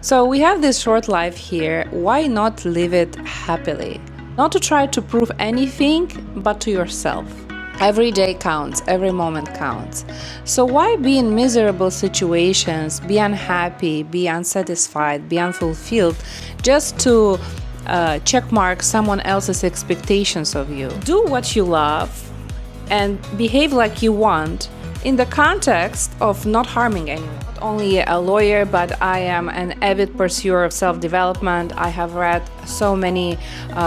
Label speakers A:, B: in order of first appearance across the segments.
A: So we have this short life here. Why not live it happily? Not to try to prove anything, but to yourself. Every day counts, every moment counts. So why be in miserable situations, be unhappy, be unsatisfied, be unfulfilled, just to checkmark someone else's expectations of you? Do what you love and behave like you want in the context of not harming anyone. Not only a lawyer, but I am an avid pursuer of self-development. I have read so many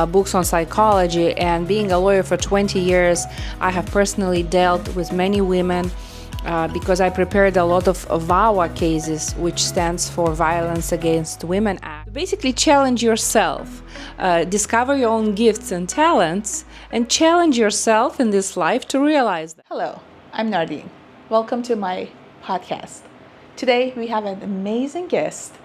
A: books on psychology, and being a lawyer for 20 years, I have personally dealt with many women because I prepared a lot of VAWA cases, which stands for Violence Against Women Act. Basically challenge yourself, discover your own gifts and talents, and challenge yourself in this life to realize that.
B: Hello, I'm Nardin. Welcome to my podcast. Today we have an amazing guest,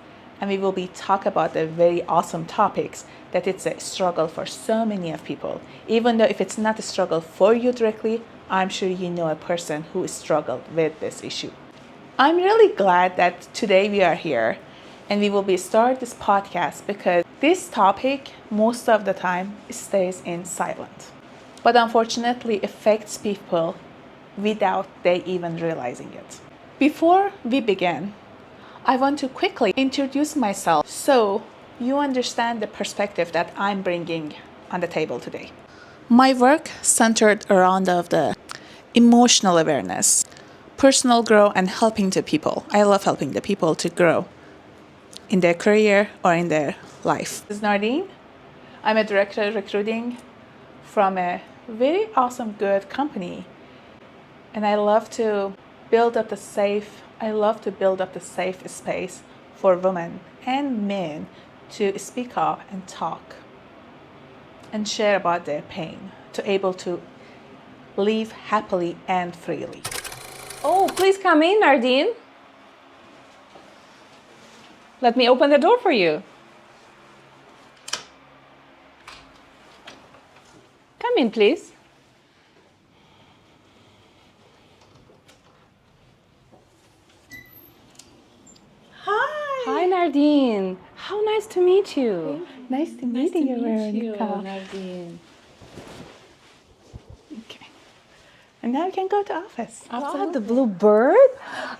B: and we will be talk about the very awesome topics that it's a struggle for so many of people. Even though if it's not a struggle for you directly, I'm sure you know a person who struggled with this issue. I'm really glad that today we are here and we will be start this podcast because this topic most of the time stays in silent, but unfortunately affects people without they even realizing it. Before we begin, I want to quickly introduce myself so you understand the perspective that I'm bringing on the table today. My work centered around of the emotional awareness, personal growth, and helping the people. I love helping the people to grow in their career or in their life. This is Nardin. I'm a director of recruiting from a very awesome, good company. And I love to build up the safe space for women and men to speak up and talk and share about their pain, to able to live happily and freely.
A: Oh, please come in, Nardin. Let me open the door for you. Come in, please. Hi, Nardin. How nice to meet you.
B: Nice to meet you, Veronica.
A: Nardin.
B: Okay. And now we can go to office.
A: Wow, the blue bird?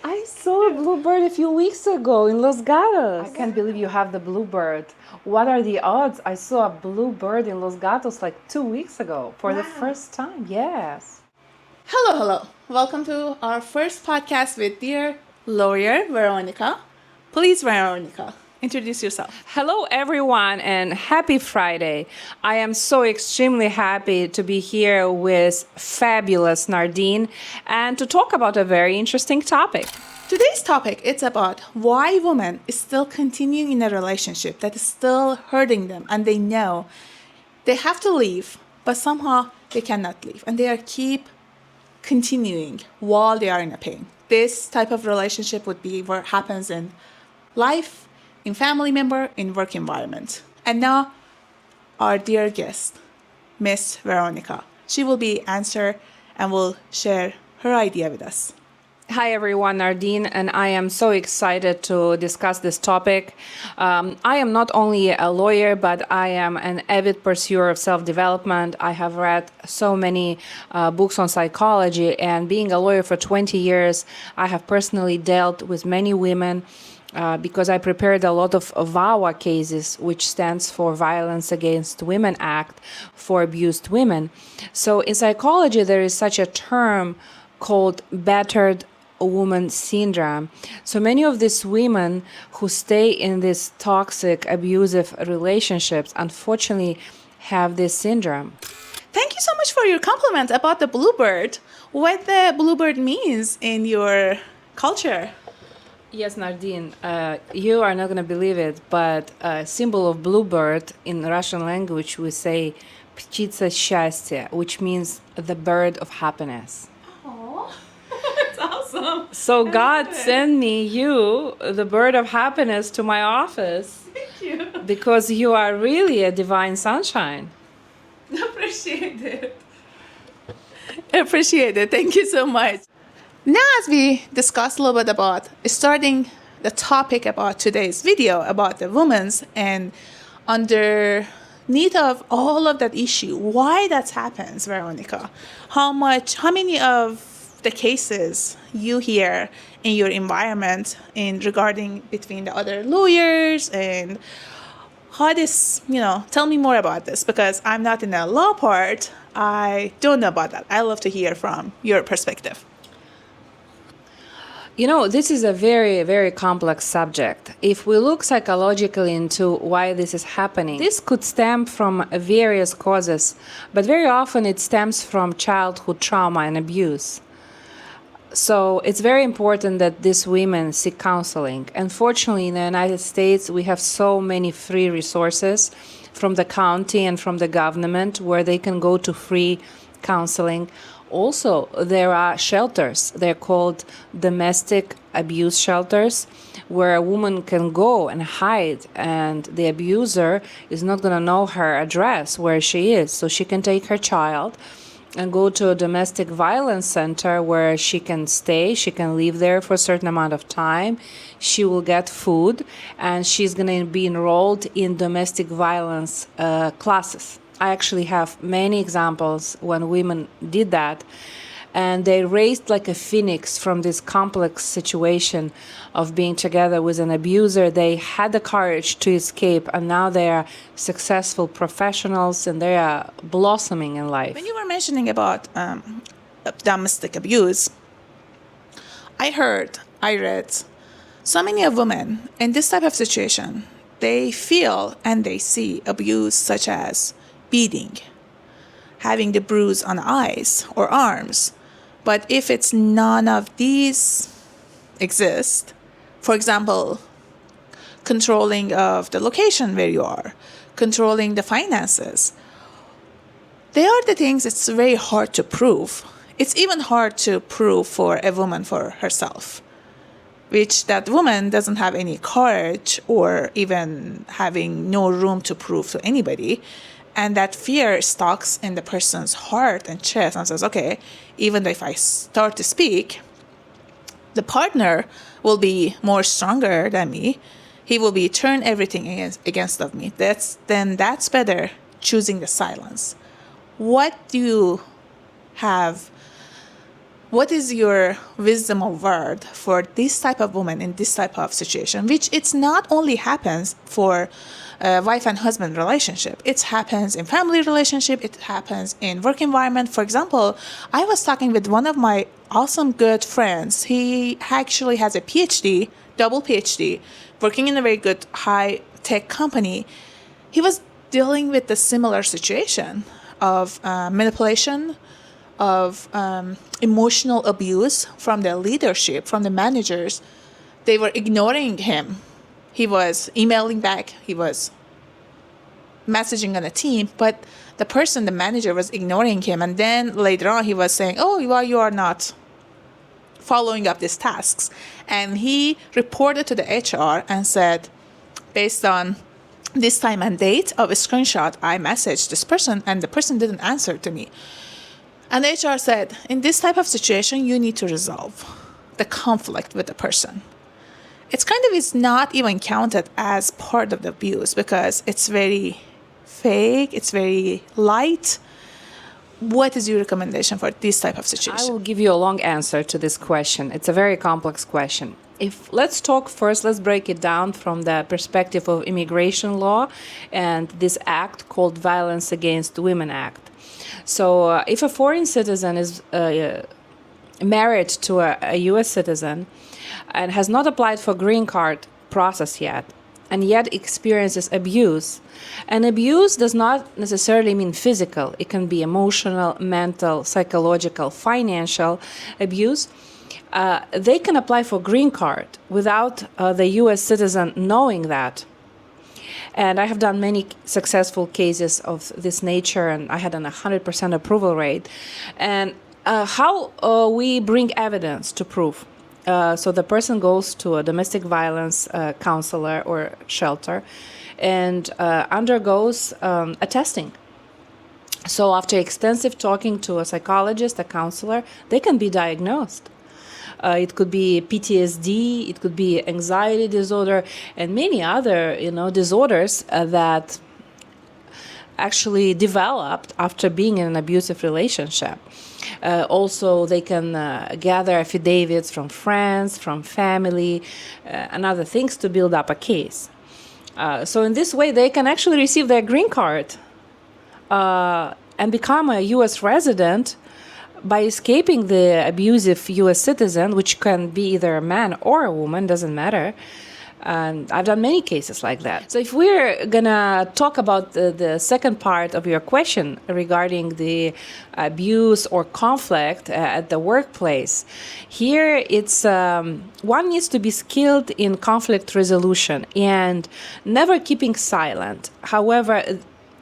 A: I saw a blue bird a few weeks ago in Los Gatos. I can't believe you have the blue bird. What are the odds? I saw a blue bird in Los Gatos like 2 weeks ago for the first time. Yes.
B: Hello. Welcome to our first podcast with dear lawyer Veronica. Please, Veronica, introduce yourself.
A: Hello, everyone, and happy Friday. I am so extremely happy to be here with fabulous Nardin and to talk about a very interesting topic.
B: Today's topic is about why women is still continuing in a relationship that is still hurting them, and they know they have to leave, but somehow they cannot leave, and they are keep continuing while they are in a pain. This type of relationship would be what happens in life, in family member, in work environment. And now our dear guest, Miss Veronica. She will be answer and will share her idea with us.
A: Hi everyone, Nardin, and I am so excited to discuss this topic. I am not only a lawyer, but I am an avid pursuer of self-development. I have read so many books on psychology, and being a lawyer for 20 years, I have personally dealt with many women because I prepared a lot of VAWA cases, which stands for Violence Against Women Act, for abused women. So in psychology, there is such a term called battered woman syndrome. So many of these women who stay in these toxic, abusive relationships, unfortunately, have this syndrome.
B: Thank you so much for your compliment about the bluebird. What the bluebird means in your culture?
A: Yes, Nardin, you are not going to believe it, but a symbol of bluebird in Russian language, we say птица счастья, which means the bird of happiness.
B: Oh, that's awesome.
A: So God sent me you, the bird of happiness, to my office.
B: Thank you.
A: Because you are really a divine sunshine.
B: Appreciate it. Thank you so much. Now, as we discussed a little bit about starting the topic about today's video about the women's, and underneath of all of that issue, why that happens, Veronica? How many of the cases you hear in your environment in regarding between the other lawyers, and how this, tell me more about this, because I'm not in the law part. I don't know about that. I love to hear from your perspective.
A: This is a very, very complex subject. If we look psychologically into why this is happening, this could stem from various causes, but very often it stems from childhood trauma and abuse. So it's very important that these women seek counseling. Unfortunately, in the United States, we have so many free resources from the county and from the government where they can go to free counseling. Also, there are shelters. They're called domestic abuse shelters, where a woman can go and hide, and the abuser is not going to know her address, where she is. So she can take her child and go to a domestic violence center where she can stay. She can live there for a certain amount of time. She will get food, and she's going to be enrolled in domestic violence classes. I actually have many examples when women did that, and they raised like a phoenix from this complex situation of being together with an abuser. They had the courage to escape, and now they are successful professionals, and they are blossoming in life.
B: When you were mentioning about domestic abuse, I read so many of women in this type of situation, they feel and they see abuse such as beating, having the bruise on eyes or arms. But if it's none of these exist, for example, controlling of the location where you are, controlling the finances, they are the things it's very hard to prove. It's even hard to prove for a woman for herself, which that woman doesn't have any courage or even having no room to prove to anybody. And that fear stalks in the person's heart and chest and says, okay, even if I start to speak, the partner will be more stronger than me. He will be turn everything against of me. That's better choosing the silence. What do you have? What is your wisdom of word for this type of woman in this type of situation, which it's not only happens for wife and husband relationship. It happens in family relationship. It happens in work environment. For example, I was talking with one of my awesome good friends. He actually has a PhD, double PhD, working in a very good high tech company. He was dealing with the similar situation of manipulation, of emotional abuse from the leadership, from the managers. They were ignoring him. He was emailing back. He was messaging on a team, but the manager was ignoring him. And then later on, he was saying, oh, well, you are not following up these tasks. And he reported to the HR and said, based on this time and date of a screenshot, I messaged this person and the person didn't answer to me. And the HR said, in this type of situation, you need to resolve the conflict with the person. It's not even counted as part of the abuse because it's very vague, it's very light. What is your recommendation for this type of situation?
A: I will give you a long answer to this question. It's a very complex question. Let's break it down from the perspective of immigration law and this act called Violence Against Women Act. So if a foreign citizen is married to a U.S. citizen and has not applied for green card process yet, and yet experiences abuse, and abuse does not necessarily mean physical. It can be emotional, mental, psychological, financial abuse. They can apply for green card without the U.S. citizen knowing that. And I have done many successful cases of this nature, and I had an 100% approval rate. And how we bring evidence to prove. So the person goes to a domestic violence counselor or shelter and undergoes a testing. So after extensive talking to a psychologist, a counselor, they can be diagnosed. It could be PTSD, it could be anxiety disorder, and many other, disorders that actually developed after being in an abusive relationship. Also, they can gather affidavits from friends, from family, and other things to build up a case. So in this way, they can actually receive their green card and become a U.S. resident by escaping the abusive U.S. citizen, which can be either a man or a woman, doesn't matter. And I've done many cases like that. So if we're going to talk about the second part of your question regarding the abuse or conflict at the workplace, here it's one needs to be skilled in conflict resolution and never keeping silent. However,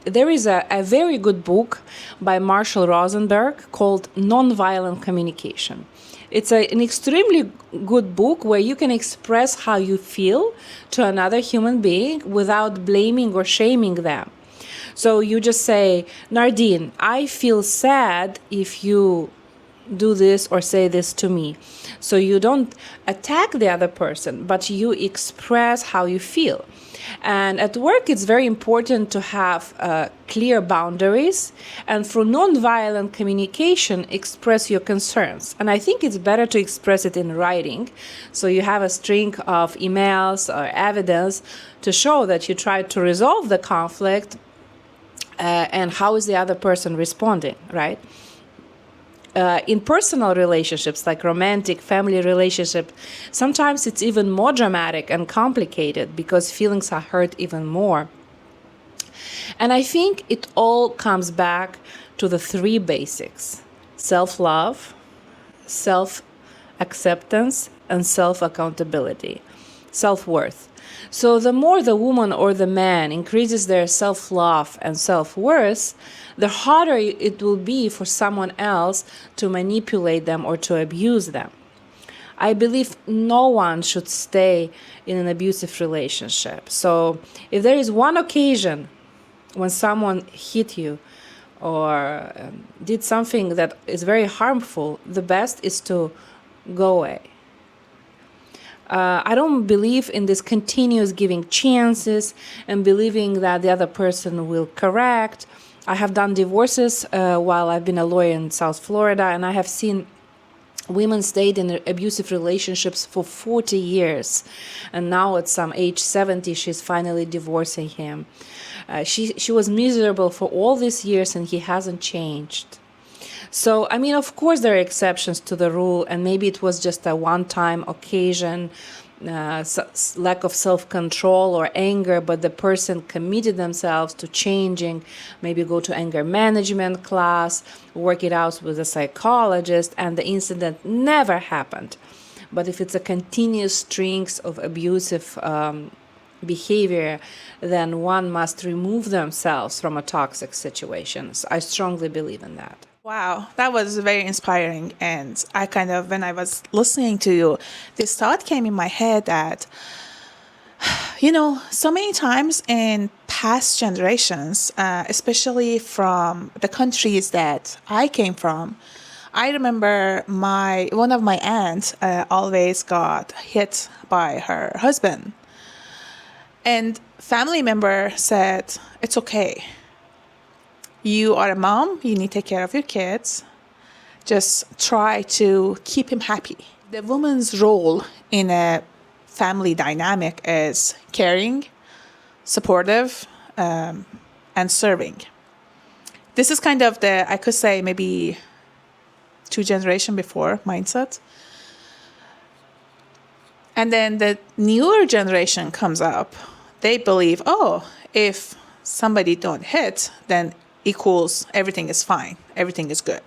A: there is a very good book by Marshall Rosenberg called Nonviolent Communication. It's an extremely good book where you can express how you feel to another human being without blaming or shaming them. So you just say, Nardin, I feel sad if you do this or say this to me. So you don't attack the other person, but you express how you feel. And at work, it's very important to have clear boundaries and through nonviolent communication, express your concerns. And I think it's better to express it in writing. So you have a string of emails or evidence to show that you tried to resolve the conflict and how is the other person responding, right? In personal relationships, like romantic, family relationship, sometimes it's even more dramatic and complicated because feelings are hurt even more. And I think it all comes back to the three basics: self-love, self-acceptance, and self-accountability, self-worth. So the more the woman or the man increases their self-love and self-worth, the harder it will be for someone else to manipulate them or to abuse them. I believe no one should stay in an abusive relationship. So if there is one occasion when someone hit you or did something that is very harmful, the best is to go away. I don't believe in this continuous giving chances and believing that the other person will correct. I have done divorces while I've been a lawyer in South Florida, and I have seen women stayed in abusive relationships for 40 years. And now at some age 70, she's finally divorcing him. She was miserable for all these years, and he hasn't changed. So, I mean, of course, there are exceptions to the rule, and maybe it was just a one-time occasion, lack of self-control or anger, but the person committed themselves to changing, maybe go to anger management class, work it out with a psychologist, and the incident never happened. But if it's a continuous strings of abusive behavior, then one must remove themselves from a toxic situation. So I strongly believe in that.
B: Wow, that was very inspiring. And I kind of, when I was listening to you, this thought came in my head that, so many times in past generations, especially from the countries that I came from, I remember one of my aunts always got hit by her husband. And family member said, it's okay. You are a mom, you need to take care of your kids. Just try to keep him happy. The woman's role in a family dynamic is caring, supportive, and serving. This is kind of I could say maybe 2 generations before mindset. And then the newer generation comes up. They believe, if somebody don't hit, then equals everything is fine, everything is good.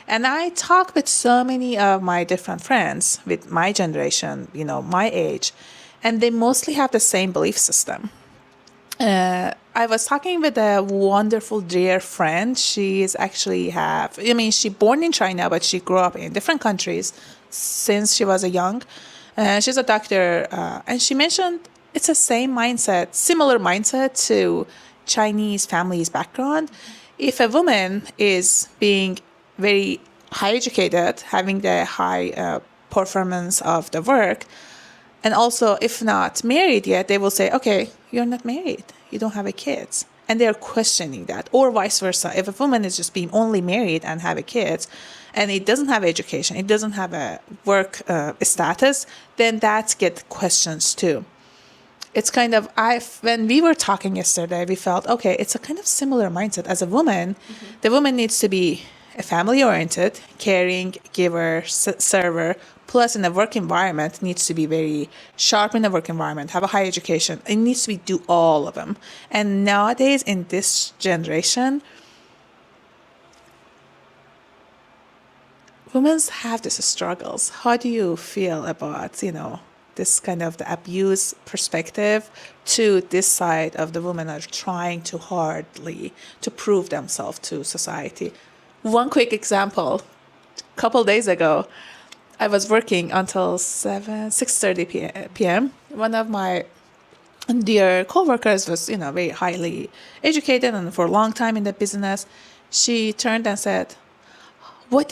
B: And I talk with so many of my different friends with my generation, my age, and they mostly have the same belief system. I was talking with a wonderful dear friend. She is actually she born in China, but she grew up in different countries since she was young. She's a doctor, and she mentioned it's the same mindset, similar mindset to Chinese family's background. If a woman is being very high educated, having the high performance of the work. And also, if not married yet, they will say, okay, you're not married. You don't have a kids. And they're questioning that. Or vice versa. If a woman is just being only married and have a kids, and it doesn't have education, it doesn't have a work status, then that get questions too. It's kind of, when we were talking yesterday, we felt, okay, it's a kind of similar mindset. As a woman, the woman needs to be a family-oriented, caring, giver, server, plus in the work environment needs to be very sharp in the work environment, have a high education. It needs to do all of them. And nowadays, in this generation, women have these struggles. How do you feel about, this kind of the abuse perspective to this side of the women are trying too hardly to prove themselves to society? One quick example. A couple days ago, I was working until 6:30 p.m. One of my dear coworkers was, very highly educated and for a long time in the business. She turned and said, why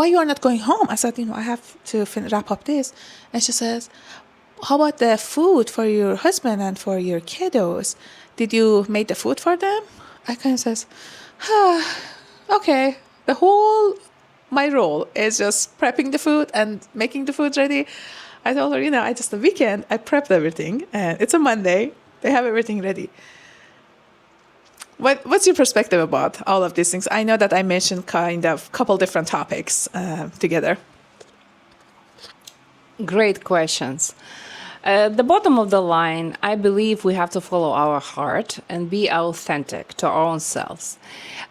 B: you are not going home? I said, I have to wrap up this. And she says, how about the food for your husband and for your kiddos? Did you make the food for them? I kind of says, okay. My role is just prepping the food and making the food ready. I told her, the weekend, I prepped everything. And it's a Monday. They have everything ready. What's your perspective about all of these things? I know that I mentioned kind of couple different topics together.
A: Great questions. At the bottom of the line, I believe we have to follow our heart and be authentic to our own selves.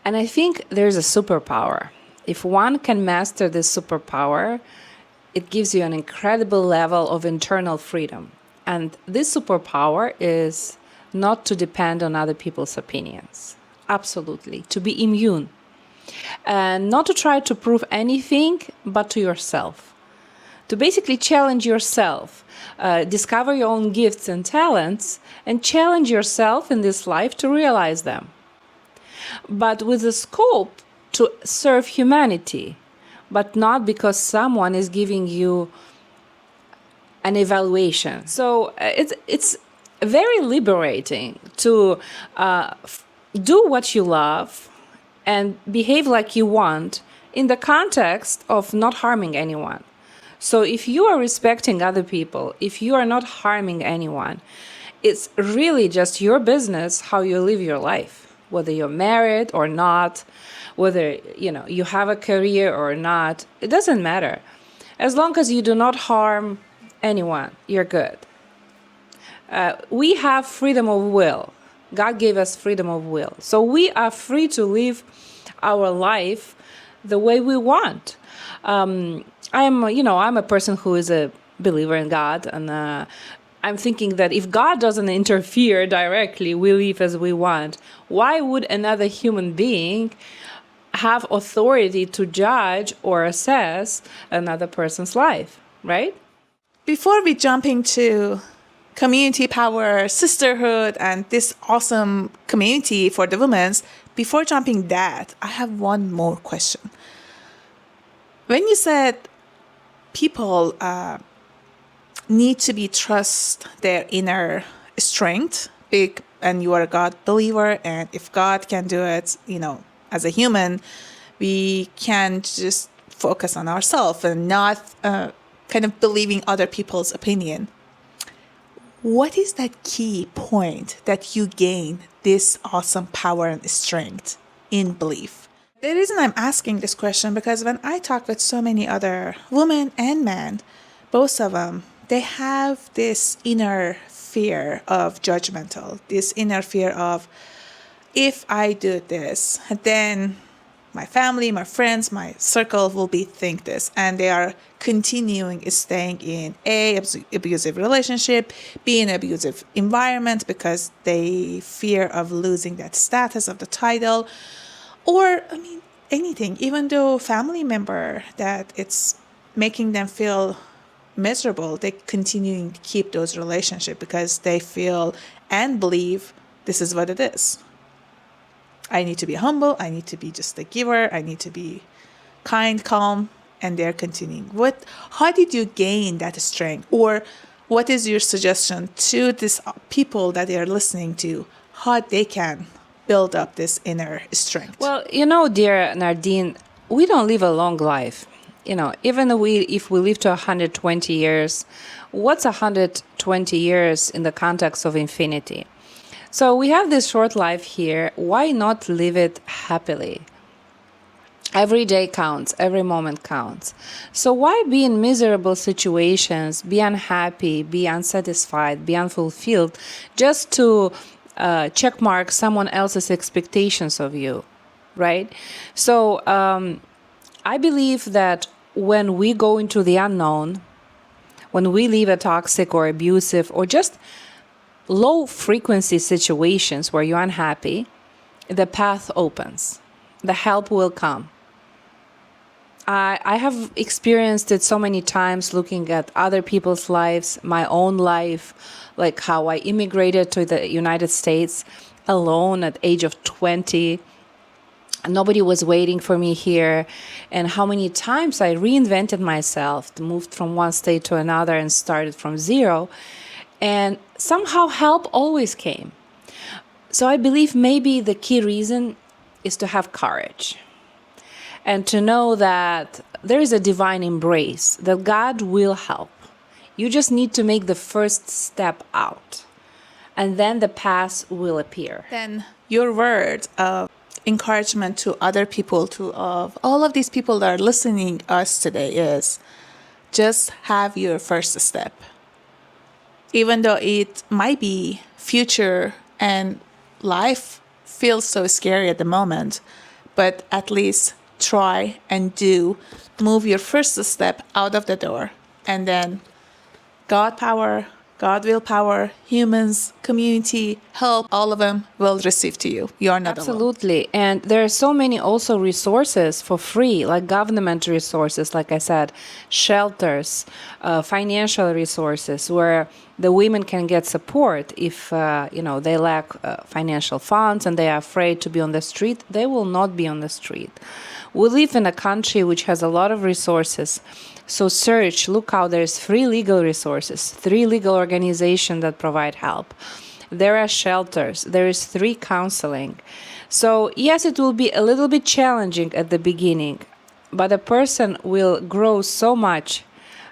A: And I think there's a superpower. If one can master this superpower, it gives you an incredible level of internal freedom. And this superpower is not to depend on other people's opinions. Absolutely. To be immune. And not to try to prove anything but to yourself. To basically challenge yourself, discover your own gifts and talents, and challenge yourself in this life to realize them. But with the scope to serve humanity, but not because someone is giving you an evaluation. So it's very liberating to do what you love and behave like you want in the context of not harming anyone. So if you are respecting other people, if you are not harming anyone, it's really just your business how you live your life, whether you're married or not, whether you have a career or not. It doesn't matter. As long as you do not harm anyone, you're good. We have freedom of will. God gave us freedom of will. So we are free to live our life the way we want. I'm a person who is a believer in God, and I'm thinking that if God doesn't interfere directly, we live as we want. Why would another human being have authority to judge or assess another person's life, right?
B: Before we jump into community power, sisterhood, and this awesome community for the women, before jumping that, I have one more question. When you said people need to trust their inner strength, and you are a God believer, and if God can do it, as a human, we can just focus on ourselves and not kind of believing other people's opinion. What is that key point that you gain this awesome power and strength in belief? The reason I'm asking this question, because when I talk with so many other women and men, both of them, they have this inner fear of judgmental, this inner fear of, if I do this, then my family, my friends, my circle will think this. And they are continuing staying in abusive relationship, B in abusive environment because they fear of losing that status of the title. Or, anything, even though family member that it's making them feel miserable, they continuing to keep those relationships because they feel and believe this is what it is. I need to be humble. I need to be just a giver. I need to be kind, calm. and they're continuing. How did you gain that strength? Or what is your suggestion to these people that they are listening to, how they can build up this inner strength?
A: Well, dear Nardin, we don't live a long life. Even if we live to 120 years, what's 120 years in the context of infinity? So we have this short life here. Why not live it happily? Every day counts. Every moment counts. So why be in miserable situations, be unhappy, be unsatisfied, be unfulfilled, just to check mark someone else's expectations of you, right? So I believe that when we go into the unknown, when we leave a toxic or abusive or just low frequency situations where you're unhappy, the path opens. The help will come. I have experienced it so many times looking at other people's lives, my own life, like how I immigrated to the United States alone at age of 20. Nobody was waiting for me here. And how many times I reinvented myself, moved from one state to another and started from zero. And somehow help always came. So I believe maybe the key reason is to have courage. And to know that there is a divine embrace, that God will help. You just need to make the first step out. And then the path will appear.
B: Then your word of encouragement to other people, of all of these people that are listening us today is just have your first step. Even though it might be future and life feels so scary at the moment, but at least try and move your first step out of the door, and then God power, God will power, humans, community, help, all of them will receive to you. You are not alone.
A: Absolutely. And there are so many also resources for free, like government resources, like I said, shelters, financial resources, where the women can get support if they lack financial funds and they are afraid to be on the street. They will not be on the street. We live in a country which has a lot of resources. So search, look out, there's free legal resources, 3 legal organizations that provide help. There are shelters, there is free counseling. So yes, it will be a little bit challenging at the beginning, but a person will grow so much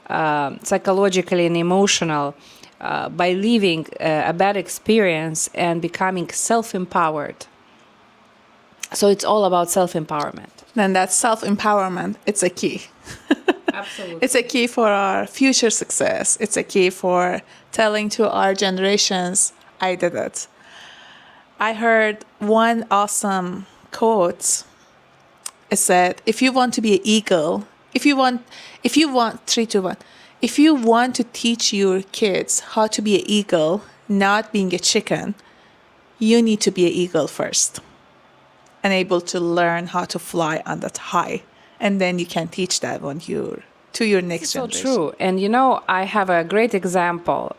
A: psychologically and emotional by living a bad experience and becoming self-empowered. So it's all about self-empowerment.
B: Then that self-empowerment, it's a key.
A: Absolutely.
B: It's a key for our future success. It's a key for telling to our generations, I did it. I heard one awesome quote. It said, if you want to be an eagle, if you want 3, 2, 1, if you want to teach your kids how to be an eagle, not being a chicken, you need to be an eagle first and able to learn how to fly on that high. And then you can teach that to your next generation.
A: So true. And I have a great example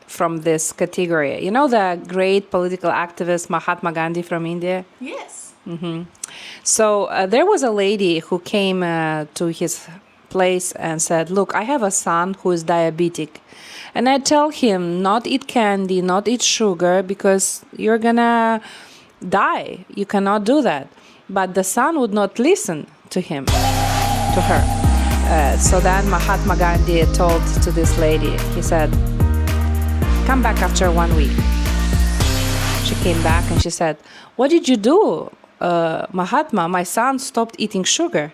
A: from this category. You know the great political activist Mahatma Gandhi from India?
B: Yes.
A: Mm-hmm. So there was a lady who came to his place and said, look, I have a son who is diabetic. And I tell him not eat candy, not eat sugar, because you're gonna die. You cannot do that. But the son would not listen to her. So then Mahatma Gandhi told to this lady, he said, come back after 1 week. She came back and she said, what did you do, Mahatma? My son stopped eating sugar.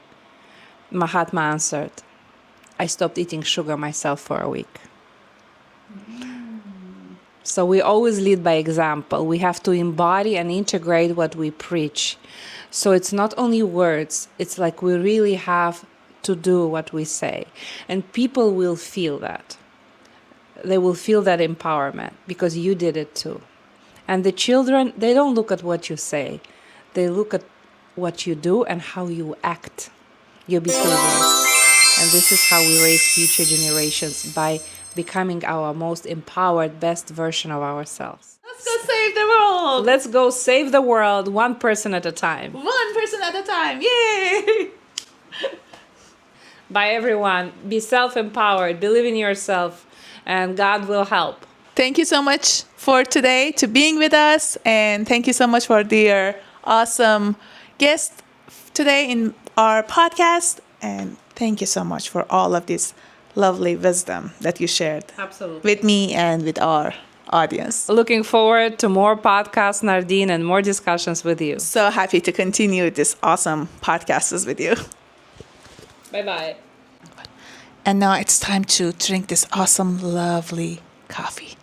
A: Mahatma answered, I stopped eating sugar myself for a week. So we always lead by example. We have to embody and integrate what we preach. So it's not only words, it's like we really have to do what we say. And people will feel that. They will feel that empowerment because you did it too. And the children, they don't look at what you say. They look at what you do and how you act, your behaviors. And this is how we raise future generations, by becoming our most empowered, best version of ourselves.
B: Let's go save the world.
A: Let's go save the world, one person at a time.
B: One person at a time. Yay!
A: by everyone. Be self-empowered, believe in yourself, and God will help.
B: Thank you so much for today to being with us, and thank you so much for dear awesome guest today in our podcast, and thank you so much for all of this lovely wisdom that you shared with me and with our audience.
A: Looking forward to more podcasts, Nardin, and more discussions with you.
B: So happy to continue this awesome podcasts with you.
A: Bye-bye.
B: And now it's time to drink this awesome, lovely coffee.